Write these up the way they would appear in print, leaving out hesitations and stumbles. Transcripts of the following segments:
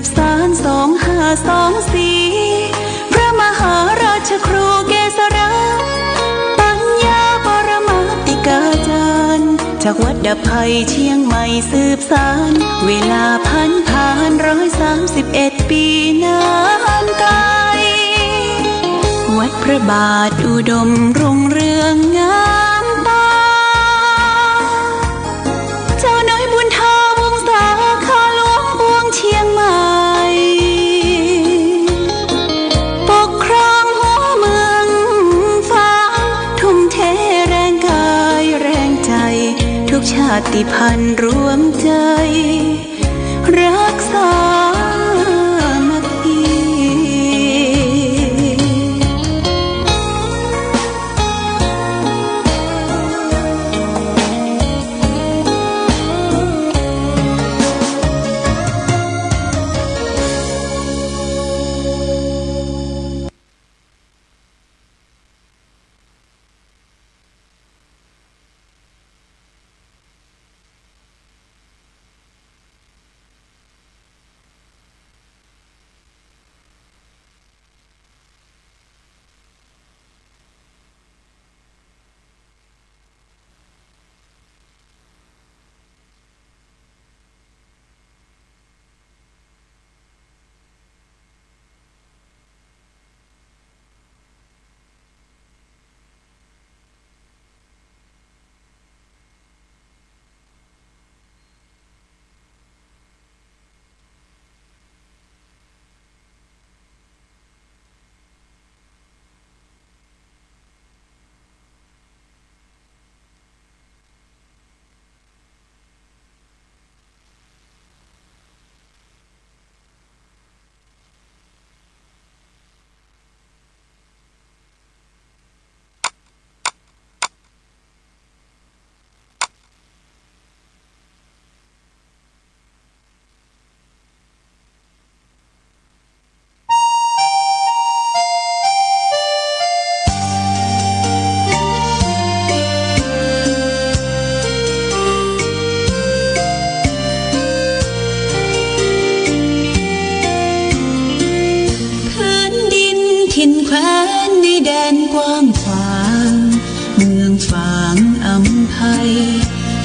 บสาน2524พระมหาราชครูเกษราปัญญาปรมาติกาจารย์จากวัดดับภัยเชียงใหม่สืบสานเวลาผ่าน131 ปีนานไกลวัดพระบาทอุดมรุ่งเรืองงามตาเจ้าน้อยบุญทาวงศาข้าหลวงปวงเชียงใหม่ปกครองหัวเมืองฟ้าทุ่มเทแรงกายแรงใจทุกชาติพันธุ์รวมใจรักษา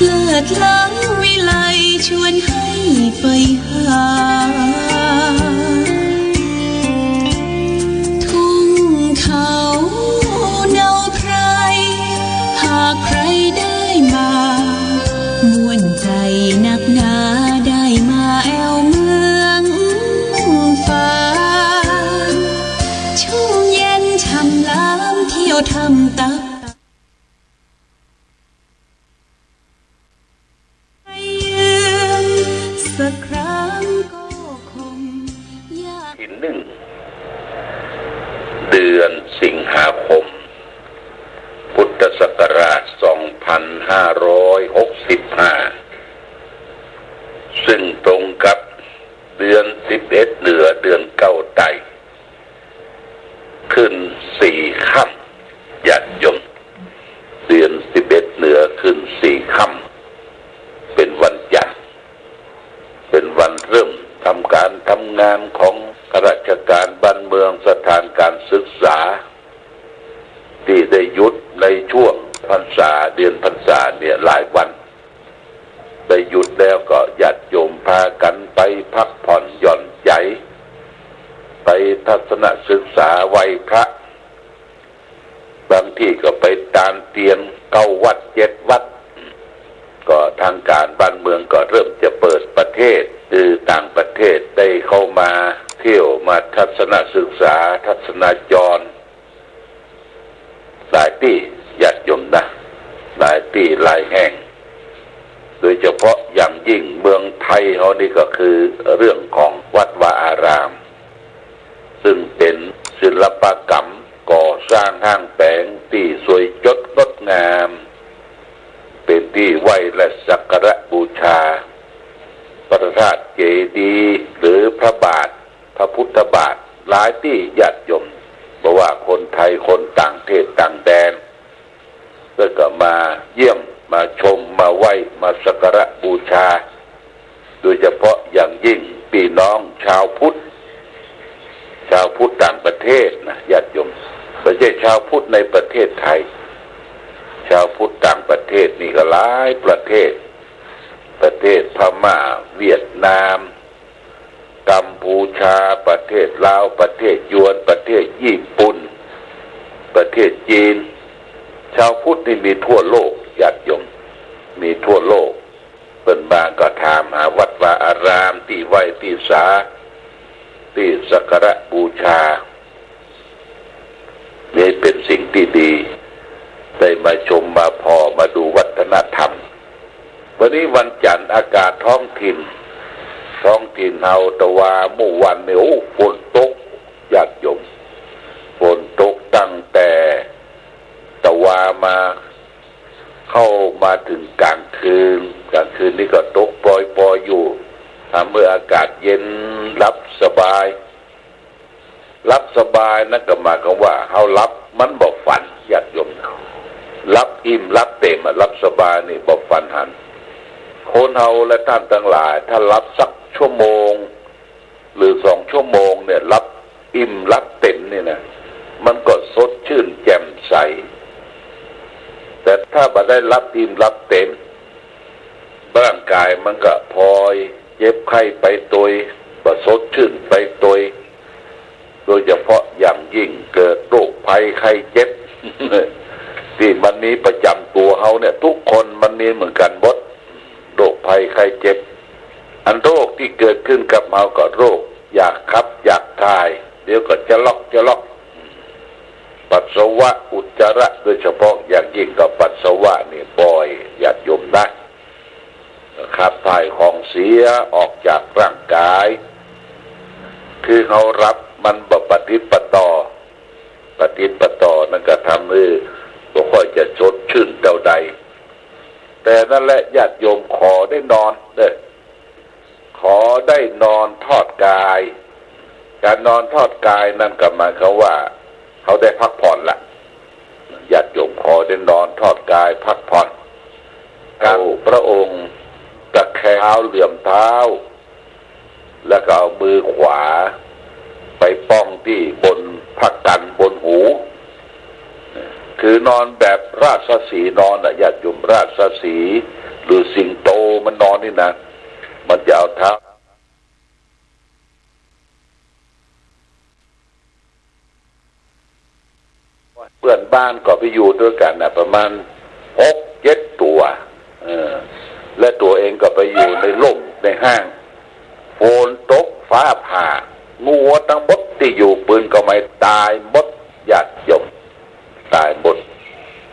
เลิศล้ำวิไลชวนให้ไปหาทุ่งเขาเนาไพรหากใครได้มาม่วนใจนักหนาได้มาแอวเมืองฟ้าชุ่มเย็นช่ำล้ำเที่ยวทำตับเดือนสิงหาคมพุทธศักราช 2565 ซึ่งตรงกับเดือน11เหนือเดือนเก้าไตขึ้น4 ค่ำญาติโยมเดือน11เหนือขึ้น4 ค่ำเป็นวันจันทร์เป็นวันเริ่มทำการทำงานของข้าราชการบ้านเมืองสถานการศึกษาที่ได้หยุดในช่วงพรรษาเดือนพรรษาเนี่ยหลายวันได้หยุดแล้วก็ญาติโยมพากันไปพักผ่อนหย่อนใจไปทัศนศึกษาไหว้พระบางที่ก็ไปตามเตียน9 วัด 7 วัดก็ทางการบ้านเมืองก็เริ่มจะเปิดประเทศคือต่างประเทศได้เข้ามาเที่ยวมาทัศนศึกษาทัศนจรหลายที่ญาติโยมนะหลายที่หลายแห่งโดยเฉพาะอย่างยิ่งเมืองไทยเขานี่ก็คือเรื่องของวัดวาอารามซึ่งเป็นศิลปกรรมก่อสร้างห้างแปลงที่สวยงดงดงามเป็นที่ไหว้และสักการะบูชาพระธาตุเจดีย์หรือพระบาทพระพุทธบาทหลายที่ญาติโยมเพราะว่าคนไทยคนต่างประเทศต่างแดนก็มาเยี่ยมมาชมมาไหว้มาสักการะบูชาโดยเฉพาะอย่างยิ่ง พี่น้องชาวพุทธต่างประเทศนะญาติโยมไม่ใช่ชาวพุทธในประเทศไทยชาวพุทธต่างประเทศนี่ก็หลายประเทศพม่าเวียดนามกัมพูชาประเทศลาวประเทศยวนประเทศญี่ปุ่นประเทศจีนชาวพุทธนี่มีทั่วโลกญาติโยมมีทั่วโลกเป็นบางก็ถามหาวัดวาอารามที่ไหว้ที่สาที่สักการะบูชานี่เป็นสิ่งที่ดีได้มาชมมาพอมาดูวัฒนธรรมวันนี้วันจันทร์อากาศท้องถิ่นเฮาตะวาเมื่อวันเนี่ยฝนตกญาติโยมฝนตกตั้งแต่ตะวามาเข้ามาถึงกลางคืนนี่ก็ตกปล่อยอยู่เมื่ออากาศเย็นรับสบายนั่นก็หมายความว่าเฮารับมันบ่ฝันญาติโยมรับอิ่มรับเต็มรับสบายนี่บ่ฝันหันคนเฮาและท่านทั้งหลายถ้ารับสักชั่วโมงหรือ2 ชั่วโมงเนี่ยรับอิ่มรับเต็มนี่นะมันก็สดชื่นแจ่มใสแต่ถ้าบ่ได้รับอิ่มรับเต็มร่างกายมันก็พลอยเจ็บไข้ไปตัวบ่สดชื่นไปตัวโดยเฉพาะอย่างยิ่งเกิดโรคภัยไข้เจ็บ ที่มันมีประจำตัวเฮาเนี่ยทุกคนมันมีเหมือนกันหมดโรคภัยไข้เจ็บอันโรคที่เกิดขึ้นกับเฮาก็โรคอยากขับอยากถ่ายเดี๋ยวก็จะล็อกปัสสาวะอุจจาระโดยเฉพาะอย่างยิ่งกับปัสสาวะนี่บ่อยญาติโยมนะขับถ่ายของเสียออกจากร่างกายคือเขารับมันปฏิปต่อนั่นก็ทำให้บ่ค่อยจะสดชื่นเท่าใดแต่นั่นแหละญาติโยมขอได้นอนขอได้นอนทอดกายการนอนทอดกายนั่นก็หมายความว่าเขาได้พักผ่อนละญาติโยมขอได้นอนทอดกายพักผ่อนการพระองค์ตะแคงเท้าเหลื่อมเท้าแล้วก็เอามือขวาไปป้องที่บนพักกันบนหูคือนอนแบบราชสีห์นอนญาติโยมราชสีห์หรือสิงโตมันนอนนี่นะมันจะเอาเท้าเพื่อนบ้านก็ไปอยู่ด้วยกันนะประมาณ6-7 ตัวและตัวเองก็ไปอยู่ในร่มในห้างฝนตกฟ้าผ่างูทั้งหมดที่อยู่ปืนก็ไม่ตายหมดญาติโยมตายหมด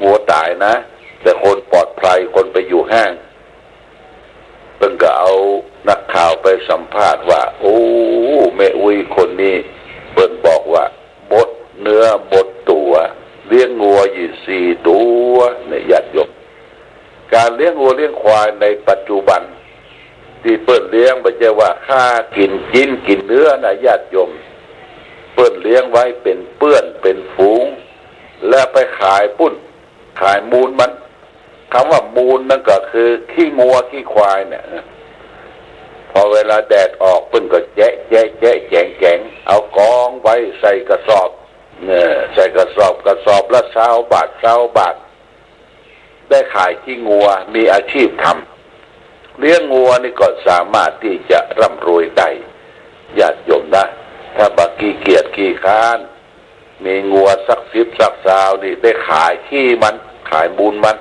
งูตายนะแต่คนปลอดภัยคนไปอยู่ห้างเพิ่งก็เอานักข่าวไปสัมภาษณ์ว่าโอ้แม่อุ้ยคนนี้เพิ่นบอกว่าหมดเนื้อหมดตัวเลี้ยงงัวอยู่4 ตัวในญาติโยมการเลี้ยงงัวเลี้ยงควายในปัจจุบันที่เปิ้นเลี้ยงไม่ใช่ว่าค่ากินเนื้อนะญาติโยมเปิ้นเลี้ยงไว้เป็นเปื้อนเป็นฝูงแล้วไปขายปุ้นขายมูลมันคำว่ามูลนั่นก็คือขี้งัวขี้ควายเนี่ยพอเวลาแดดออกเปิ้นก็แจงเอากองไว้ใส่กระสอบใส่กระสอบละ20 บาทได้ขายขี้งัวมีอาชีพทำเลี้ยงงัวนี่ก็สามารถที่จะร่ำรวยได้ญาติโยมนะถ้าบักขี้เกียจขี้ค้านมีงัวสัก10 สัก20นี่ได้ขายขี้มันขายมูลมัน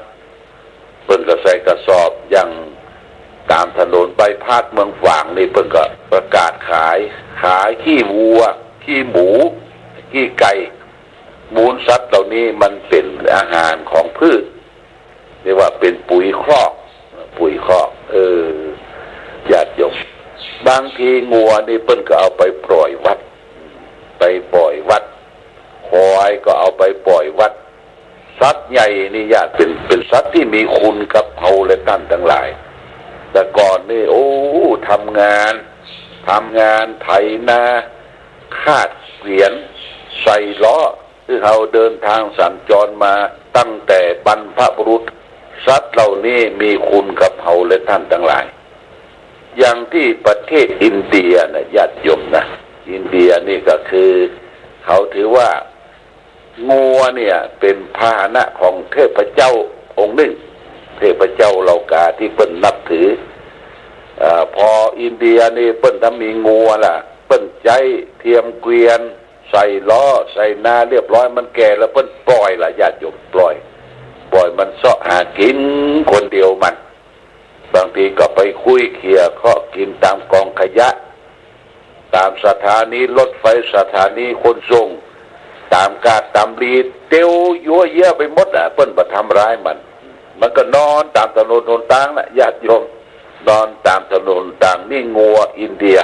เพิ่นก็ใส่กระสอบอย่างตามถนนใบพัดเมืองฝางนี่เพิ่นก็ประกาศขายขี้วัวขี้หมูขี้ไก่มูลสัตว์เหล่านี้มันเป็นอาหารของพืชเรียกว่าเป็นปุ๋ยคอกญาติโยมบางทีงัวนี่เพิ่นก็เอาไปปล่อยวัดควายก็เอาไปปล่อยวัดสัตว์ใหญ่นี่ญาติเป็นสัตว์ที่มีคุณกับเฮาและท่านทั้งหลายแต่ก่อนนี่ทำงานไถนาคาดเกวียนใส่ล้อที่เฮาเดินทางสัญจรมาตั้งแต่บรรพบุรุษสัตว์เหล่านี้มีคุณกับเฮาและท่านทั้งหลาย อย่างที่ประเทศอินเดียนะญาติโยมนะอินเดียนี่ก็คือเขาถือว่างัวเนี่ยเป็นพาหนะของเทพเจ้าองค์หนึ่งเทพเจ้าเหล่ากาที่เปิ้นนับถือพออินเดียนี่เปิ้นถ้ามีงัวล่ะเปิ้นใจเทียมเกวียนใส่ล้อใส่นาเรียบร้อยมันแก่แล้วเปิ้นปล่อยล่ะญาติโยมปล่อยมันเสาะหากินคนเดียวมันบางทีก็ไปคุยเคียเคาะกินตามกองขยะตามสถานีรถไฟสถานีขนส่งตามกาดตามรีเตียวยั่วเยี่ยไปหมดเปิ้นมาทำร้ายมันก็นอนตามถนนหนทางน่ะญาติโยมนอนตามถนนต่างนี่งัวอินเดีย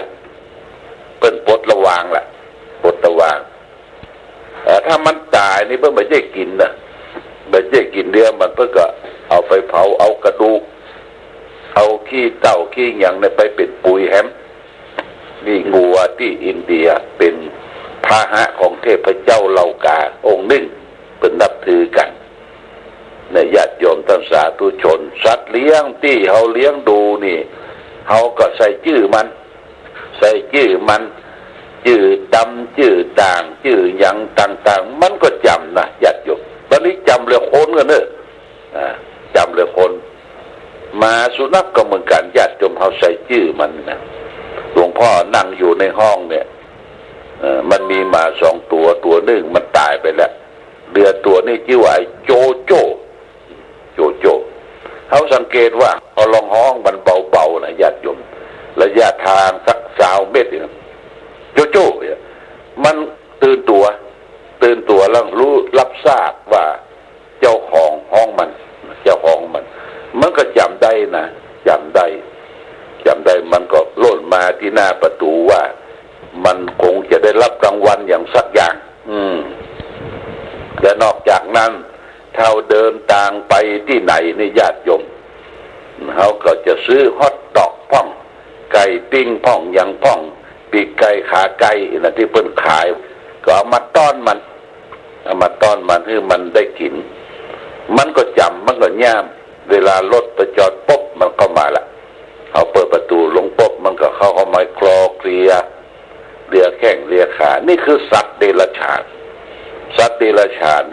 เปิ้นปลดระวางล่ะปลดระวางถ้ามันตายนี่เปิ้นไม่ได้กินนะไม่ได้กินเนื้อมันเพิ่นก็เอาไปเผาเอากระดูกเอาขี้เต่าขี้หยังเนี่ยไปเป็นปุ๋ยแฮมนี่งัวที่อินเดียเป็นพาหะของเทพเจ้าเหล่ากาองค์หนึ่งเป็นนับถือกันในญาติโยมท่านสาธุชนสัตว์เลี้ยงที่เขาเลี้ยงดูนี่เขาก็ใส่ชื่อมันชื่อดำชื่อด่างชื่อหยังต่างๆมันก็จำนะญาติโยมตอนนี้จำเรื่องคนกันเนอะจำเรื่องคนมาสุนัขก็เหมือนกันญาติโยมเขาใส่ชื่อมันนะหลวงพ่อนั่งอยู่ในห้องเนี่ยมันมีหมา2 ตัวหนึ่งมันตายไปแล้วเรือตัวนี้ชื่อว่าโจโจ้เขาสังเกตว่าพอลองห้องมันเบาๆนะญาติโยมระยะทางสัก20 เมตรเนี่ยโจมันตื่นตัวแล้วรู้รับทราบว่าเจ้าของห้องมันก็จำได้นะจำได้มันก็โลดมาที่หน้าประตูว่ามันคงจะได้รับรางวัลอย่างสักอย่างและนอกจากนั้นเท่าเดินทางไปที่ไหนในญาติโยมเขาก็จะซื้อฮอทดอกพ่องไก่ปิ้งพ่องยังพ่องปีกไก่ขาไก่นะที่เพิ่นขายก็เอามาต้อนมันให้มันได้กินมันก็จำมันก็ย่ามเวลารถไปจอดปุ๊บมันก็มาละเอาเปิดประตูลงปุ๊บมันก็เข้ามาคลอเคลียเลียแข้งเลียขานี่คือสัตว์เดรัจฉาน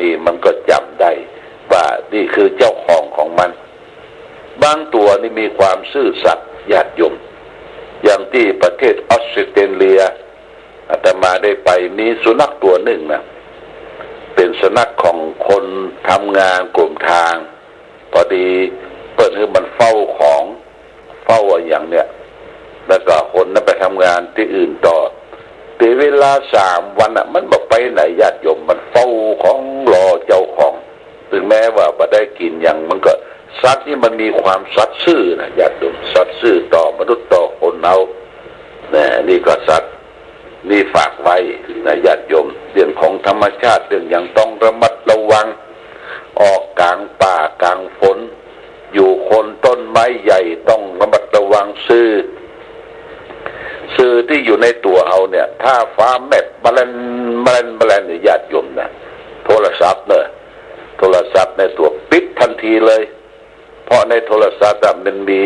นี่มันก็จำได้ว่านี่คือเจ้าของมันบางตัวนี่มีความซื่อสัตย์ญาติโยมอย่างที่ประเทศออสเตรเลียอาตมาได้ไปมีสุนัขตัวหนึ่งนะเป็นสุนัขของคนทำงานกลุ่มทางพอดีเปิดให้มันเฝ้าอย่างเนี้ยแล้วก็คนนั้นไปทำงานที่อื่นต่อแต่เวลา3 วันมันบอกไปไหนญาติโยมมันเฝ้าของรอเจ้าของถึงแม้ว่าไม่ได้กินอย่างมันก็สัตว์นี่มันมีความสัตย์ซื่อนะญาติโยมสัตย์ซื่อต่อมนุษย์ต่อคนเอานี่ก็สัตว์นี่ฝากไว้นะญาติโยมเรื่องของธรรมชาติเรื่องอย่างต้องระมัดระวังออกกลางป่ากลางฝนอยู่คนต้นไม้ใหญ่ต้องระมัดระวังซื่อที่อยู่ในตัวเอาเนี่ยถ้าฟ้าแมบแมลงเนี่ยญาติโยมนะโทรศัพท์ในตัวปิดทันทีเลยเพราะในโทรศัพท์มันมี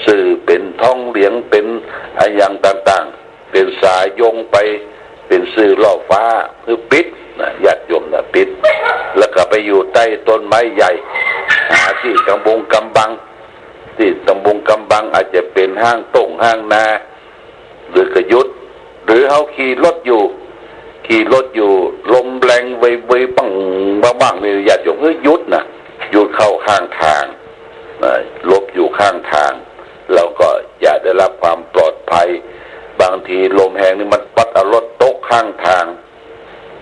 สื่อเป็นท่องเหลียงเป็นอะไรอย่างต่างๆเป็นสายโยงไปเป็นสื่อล่อฟ้าคือปิดนะญาติโยมนะปิดแล้วก็ไปอยู่ใต้ต้นไม้ใหญ่หาที่กำบังอาจจะเป็นห้างนาหรือกระยุดหรือเขาขี่รถอยู่ลมแรงไวปังบ้างนี่ญาติโยมหยุดเข้าข้างทางลบอยู่ข้างทางแล้วก็อย่าได้รับความปลอดภัยบางทีลมแรงนี่มันปัดเอารถตกข้างทาง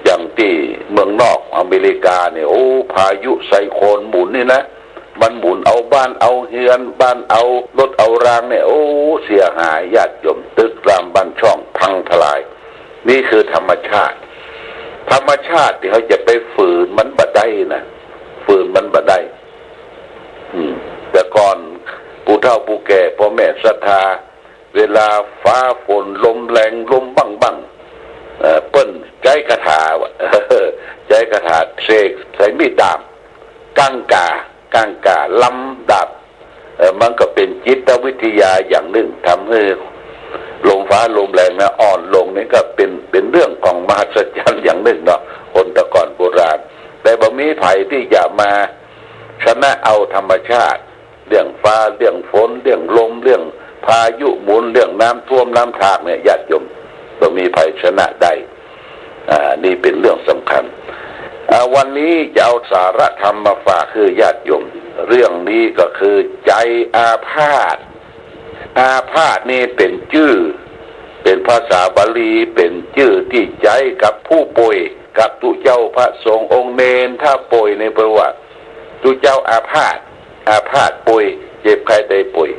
อย่างที่เมืองนอกอเมริกาเนี่ยโอ้พายุไซโคลนหมุนนี่นะมันหมุนเอาบ้านเอาเฮือนบ้านเอารถเอารางเนี่ยโอ้เสียหายญาติโยมตึกรามบ้านช่องพังทลายนี่คือธรรมชาติที่เขาจะไปฝืนมันบ่ได้นะแต่ก่อนผู้เฒ่าผู้แก่พ่อแม่ศรัทธาเวลาฟ้าฝนลมแรงลมบังเปิ้นใจกระถาเสกใส่มีดดาบก้างกาลำดาบ มันก็เป็นจิตวิทยาอย่างหนึ่งทำให้ลมฟ้าลมแรงนะอ่อนลงนี่ก็เป็นเรื่องของมหัศจรรย์อย่างหนึ่งเนาะคนแต่ก่อนโบราณแต่บ่มีไผที่จะมาชนะเอาธรรมชาติเรื่องฟ้าเรื่องฝนเรื่องลมเรื่องพายุหมุนเรื่องน้ำท่วมน้ำทากเนี่ยญาติโยมบ่มีไผชนะได้นี่เป็นเรื่องสำคัญวันนี้จะเอาสาระธรรมมาฝากคือญาติโยมเรื่องนี้ก็คือใจอาพาธนี่เป็นชื่อเป็นภาษาบาลีเป็นชื่อที่ใจกับผู้ป่วยกับตุเจ้าพระสงฆ์องค์เนรถ้าป่วยในประวัติตุเจ้าอาพาธป่วยเจ็บไข้ได้ป่วย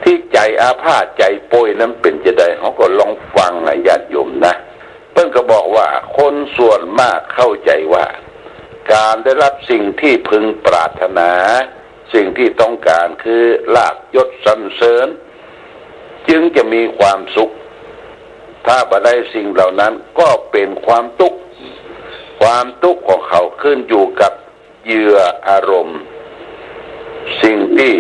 ที่ใจอาพาธใจป่วยนั้นเป็นจะได้เขาก็ลองฟังญาติโยมนะเพิ่นก็บอกว่าคนส่วนมากเข้าใจว่าการได้รับสิ่งที่พึงปรารถนาสิ่งที่ต้องการคือลาภยศสรรเสริญจึงจะมีความสุขถ้าบ่ได้สิ่งเหล่านั้นก็เป็นความทุกข์ของเขาขึ้นอยู่กับเหยื่ออารมณ์สิ่งที่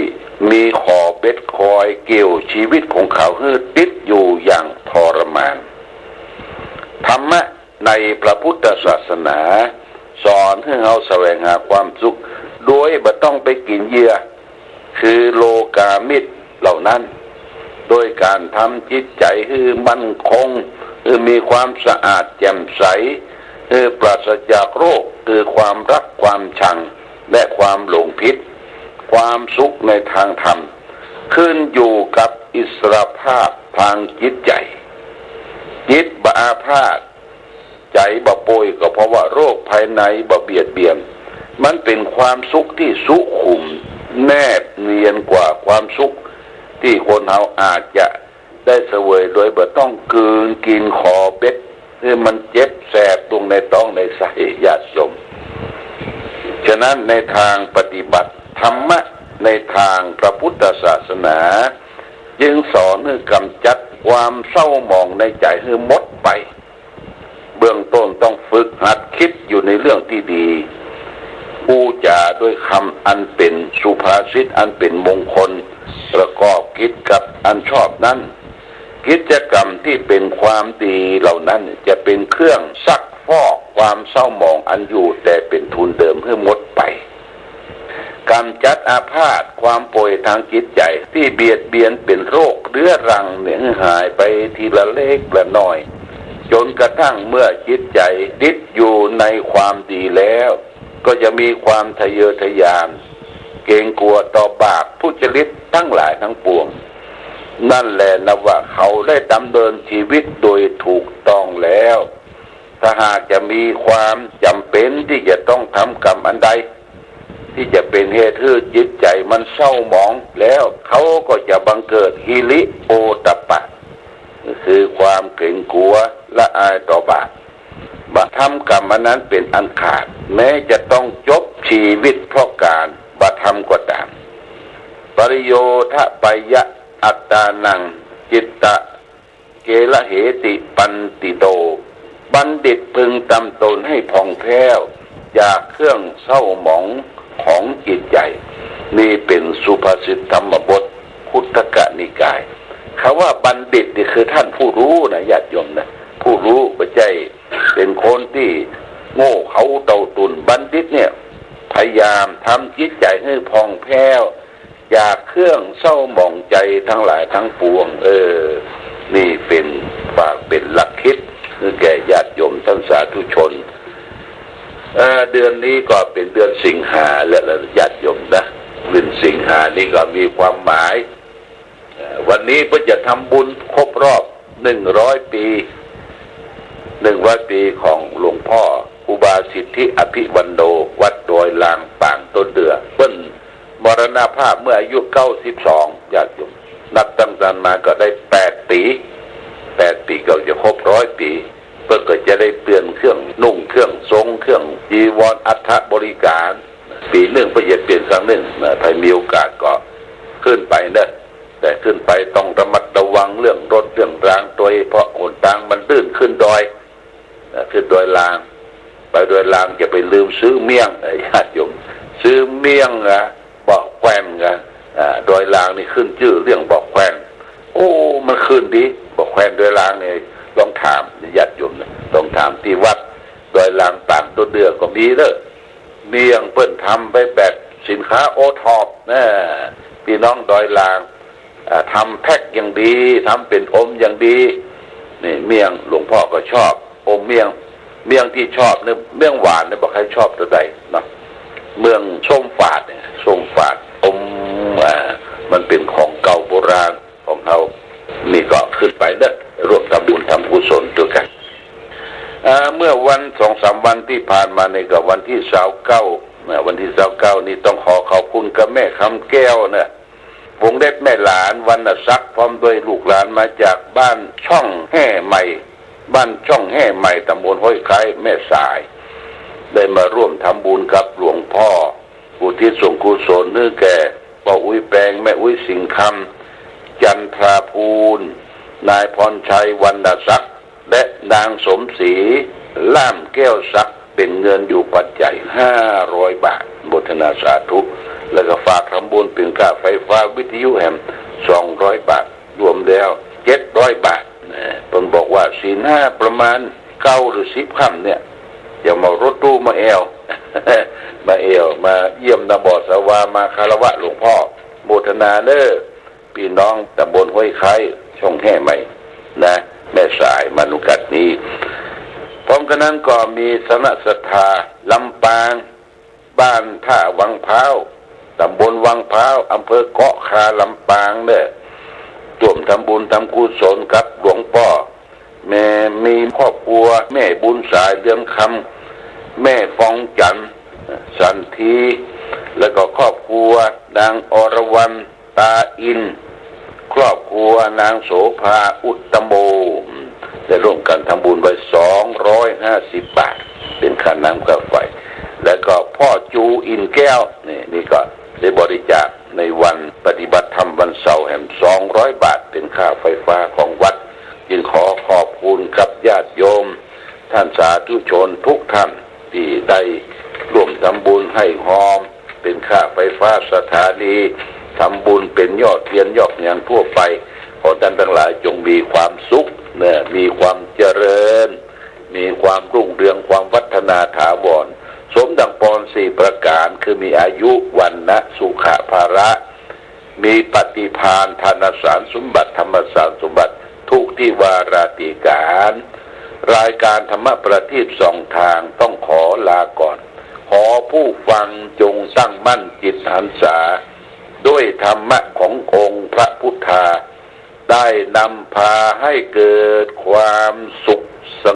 มีขอเบ็ดคอยเกี่ยวชีวิตของเขาให้ติดอยู่อย่างทรมานธรรมะในพระพุทธศาสนาสอนให้เราแสวงหาความสุขโดยบ่ต้องไปกินเหยื่อคือโลกามิตรเหล่านั้นโดยการทำจิตใจให้มั่นคงให้มีความสะอาดแจ่มใสให้ปราศจากโรคคือความรักความชังและความหลงผิดความสุขในทางธรรมขึ้นอยู่กับอิสรภาพทางจิตใจจิตบ่อาพาธใจบ่ป่วยก็เพราะว่าโรคภายในบ่เบียดเบียนมันเป็นความสุขที่สุขุมแนบเนียนกว่าความสุขที่คนเราอาจจะได้เสวยโดยบ่ต้องกืนกินขอเบ็ดคือมันเจ็บแสบตรงในท้องในไส้ญาติโยมฉะนั้นในทางปฏิบัติธรรมะในทางพระพุทธศาสนาจึงสอนให้กำจัดความเศร้าหมองในใจให้หมดไปเบื้องต้นต้องฝึกหัดคิดอยู่ในเรื่องที่ดีพูดจาด้วยคำอันเป็นสุภาษิตอันเป็นมงคลประกอบคิดกับอันชอบนั้นกิจกรรมที่เป็นความดีเหล่านั้นจะเป็นเครื่องซักฟอกความเศร้าหมองอันอยู่แต่เป็นทุนเดิมให้หมดไปกำจัดอาพาธความป่วยทางจิตใจที่เบียดเบียนเป็นโรคเรื้อรังเนี่ยหายไปทีละเล็กละน้อยจนกระทั่งเมื่อจิตใจติดอยู่ในความดีแล้วก็จะมีความทะเยอทะยานเกรงกลัวต่อบาปทุจริตทั้งหลายทั้งปวงนั่นแหละนะว่าเขาได้ดำเนินชีวิตโดยถูกต้องแล้วถ้าหากจะมีความจำเป็นที่จะต้องทำกรรมอันใดที่จะเป็นเหตุให้จิตใจมันเศร้าหมองแล้วเขาก็จะบังเกิดหิริโอตปะคือความเกรงกลัวละอายต่อบาปบัทำกรรมอันนั้นเป็นอันขาดแม้จะต้องจบชีวิตเพราะการบัทำก็ตามปริโยทะปยะอัตตานังจิตตะเกละเหติปันติโตบัณฑิตพึงตำตนให้ผ่องแผ้วจากเครื่องเศร้าหมองของจิตใจนี่เป็นสุภาษิตธรรมบทคุตกนิกายคำว่าบัณฑิตนี่คือท่านผู้รู้นะญาติโยมนะผู้รู้ไม่ใช่เป็นคนที่โง่เขาเต่าตุนบัณฑิตเนี่ยพยายามทำจิตใจให้ผ่องแผ้วจากเครื่องเศร้าหมองใจทั้งหลายทั้งปวงนี่เป็นฝากเป็นหลักคิดคือแก่ญาติโยมท่านสาธุชนเดือนนี้ก็เป็นเดือนสิงหาและญาติโยมนะเดือนสิงหานี่ก็มีความหมายวันนี้เพื่อจะทำบุญครบรอบ100 ปีของหลวงพ่อครูบาสิทธิอภิวันโนวัดดอยลางป่างต้นเดือเพิ่นมรณภาพเมื่ออายุ92ญาติโยมนับตั้งแต่มาก็ได้8 ปีก็จะครบ100 ปีเพื่อก็จะได้เปลี่ยนเครื่องนุ่งเครื่องทรงเครื่องจีวรอัฐบริการปีหนึ่งเพื่อจะเปลี่ยนครั้งหนึ่งถ้ามีโอกาสก็ขึ้นไปนะแต่ขึ้นไปต้องระมัดระวังเรื่องรถเรื่องรางโดยเพราะหนทางมันลื่นขึ้นดอยลางไปดอยลางจะไปลืมซื้อเมี่ยงญาติโยมซื้อเมี่ยงบอกแควน ดอยลางนี่ขึ้นชื่อเรื่องบอกแควนโอ้มันขึ้นดีบอกแควนดอยลางเนี่ยลองถามญาติโยมลองถามที่วัดดอยลางปากตัวเดือก็มีเด้อเมียงเปิ้นทำไปแบบสินค้าโอท็อปนะพี่น้องดอยลางทำแพ็คอย่างดีทำเป็นอมอย่างดีนี่เมียงหลวงพ่อก็ชอบอมเมียงที่ชอบเนี่ยเมียงหวานเนี่ยบอกใครชอบตัวใดเนาะเมืองส้มฝาดเนี่ยส้มฝาดอมมันเป็นของเก่าโบราณของเขานี่ก็ขึ้นไปเด้อร่วมทำบุญทำกุศลด้วยกันเมื่อวัน2-3 วันที่ผ่านมาในกับวันที่29วันที่29นี่ต้องขอขอบคุณกับแม่คำแก้วนะวงเล็บแม่หลานวรรณศักดิ์พร้อมด้วยลูกหลานมาจากบ้านช่องแห่ใหม่บ้านช่องแห่ใหม่ตำบลห้วยไคร้แม่สายได้มาร่วมทำบุญกับหลวงพ่ออุทิศส่วนกุศลเนื่องแก่พ่ออุ้ยแปลงแม่อุ้ยสิงห์คำจันทราภูลนายพรชัยวรรณศักดิ์และนางสมศรีล่ามแก้วศักดิ์เป็นเงินอยู่ปัจจัย500 บาทโมทนาสาธุแล้วก็ฝากทำบุญเป็นค่าไฟฟ้าวิทยุแห่ง200 บาทรวมแล้ว700 บาทผมบอกว่าศีล5ประมาณ9 หรือ 10 ค่ำเนี่ยอย่ามารถตู้มาแอว มาเยี่ยมนาบอสวามาคารวะหลวงพ่อโมทนาเด้อพี่น้องตำบลห้วยไคร้ช่องแห่ใหม่นะแม่สายมานุกัดนี้พร้อมกันนั้นก็มีสนศรัทธาลำปางบ้านท่าวังพร้าวตำบลวังพร้าวอำเภอเกาะคาลำปางเนี่ยร่วมทำบุญทำกุศลกับหลวงพ่อแม่มีครอบครัวแม่บุญสายเดือนคำแม่ฟองจันทร์สันทีแล้วก็ครอบครัวนางอรวรรณตาอินครอบครัวนางโสภาอุตตโมได้ร่วมกันทำบุญไว้250 บาทเป็นค่าน้ำค่าไฟแล้วก็พ่อจูอินแก้วนี่ก็ได้บริจาคในวันปฏิบัติธรรมวันเสาร์แห่ง200 บาทเป็นค่าไฟฟ้าของวัดจึงขอขอบคุณกับญาติโยมท่านสาธุชนทุกท่านที่ได้ร่วมทำบุญให้หอมเป็นค่าไฟฟ้าสถานีทำบุญเป็นยอดเทียนยอดเงินทั่วไปขอท่านทั้งหลายจงมีความสุขมีความเจริญมีความรุ่งเรืองความวัฒนาถาวรสมดังพร4 ประการคือมีอายุวันนะสุขะภาระมีปฏิภาณธนสารสมบัติธรรมสารสมบัติทุกที่วาราติการรายการธรรมประทีป2 ทางต้องขอลาก่อนขอผู้ฟังจงตั้งมั่นจิตหันษาด้วยธรรมะขององค์พระพุทธาได้นำพาให้เกิดความสุข